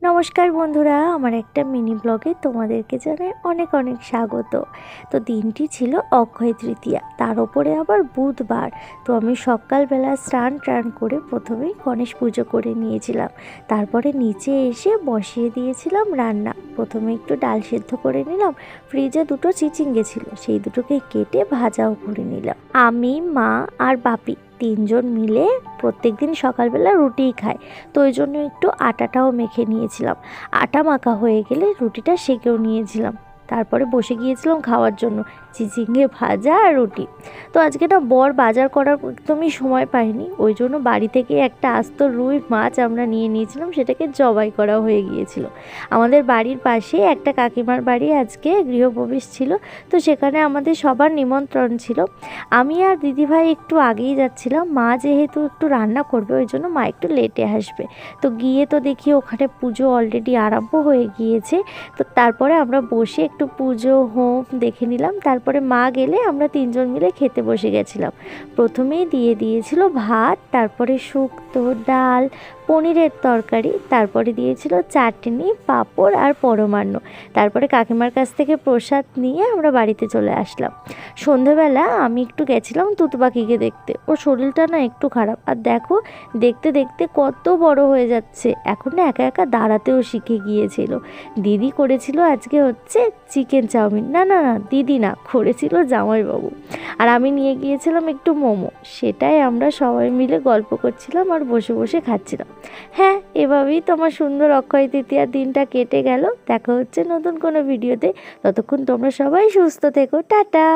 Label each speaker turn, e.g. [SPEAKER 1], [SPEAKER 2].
[SPEAKER 1] নমস্কার বন্ধুরা, আমার একটা মিনি ব্লগে তোমাদেরকে জানাই অনেক অনেক স্বাগত। তো দিনটি ছিল অক্ষয় তৃতীয়া, তার উপরে আবার বুধবার। তো আমি সকালবেলা স্নান করে প্রথমেই গণেশ পুজো করে নিয়েছিলাম। তারপরে নিচে এসে বসিয়ে দিয়েছিলাম রান্না। প্রথমে একটু ডাল সেদ্ধ করে নিলাম, ফ্রিজে দুটো চিচিঙ্গে ছিল, সেই দুটোকে কেটে ভাজাও করে নিলাম। আমি, মা আর বাপি তিনজন মিলে প্রত্যেক দিন সকালবেলা রুটিই খায়, তো ওই জন্য একটু আটাটাও মেখে নিয়েছিলাম। আটা মাখা হয়ে গেলে রুটিটা সেঁকেও নিয়েছিলাম, তারপরে বসে গিয়েছিলাম খাওয়ার জন্য চিচিঙ্গে ভাজা আর রুটি। তো আজকে না বর বাজার করার একদমই সময় পাইনি, ওই জন্য বাড়ি থেকে একটা আস্ত রুই মাছ আমরা নিয়ে নিয়েছিলাম, সেটাকে জবাই করা হয়ে গিয়েছিল। আমাদের বাড়ির পাশে একটা কাকিমার বাড়ি আজকে গৃহপ্রবেশ ছিল, তো সেখানে আমাদের সবার নিমন্ত্রণ ছিল। আমি আর দিদিভাই একটু আগেই যাচ্ছিলাম, মা যেহেতু একটু রান্না করবে ওই জন্য মা একটু লেটে আসবে। তো গিয়ে তো দেখি ওখানে পুজো অলরেডি আরম্ভ হয়ে গিয়েছে। তো তারপরে আমরা বসে একটু পুজো হোম দেখে নিলাম। তারপরে মা গেলে আমরা তিনজন মিলে খেতে বসে গেছিলাম। প্রথমেই দিয়ে দিয়েছিল ভাত, তারপরে শুক্তো, ডাল, পনিরের তরকারি, তারপরে দিয়েছিল চাটনি, পাঁপড় আর পরমান্ন। তারপরে কাকিমার কাছ থেকে প্রসাদ নিয়ে আমরা বাড়িতে চলে আসলাম। সন্ধেবেলা আমি একটু গেছিলাম তুতপাখিকে দেখতে, ওর শরীরটা না একটু খারাপ, আর দেখো দেখতে দেখতে কত বড় হয়ে যাচ্ছে, এখন না একা একা দাঁড়াতেও শিখে গিয়েছিল। দিদি করেছিল আজকে হচ্ছে চিকেন চাউমিন, না না না দিদি না, করেছিল জামাইবাবু। আর আমি নিয়ে গিয়েছিলাম একটু মোমো, সেটাই আমরা সবাই মিলে গল্প করছিলাম আর বসে বসে খাচ্ছিলাম। হ্যাঁ, এভাবেই তোমার সুন্দর অক্ষয় তৃতীয়ার দিনটা কেটে গেল। দেখা হচ্ছে নতুন কোনো ভিডিওতে, ততক্ষণ তোমরা সবাই সুস্থ থেকো, টাটা।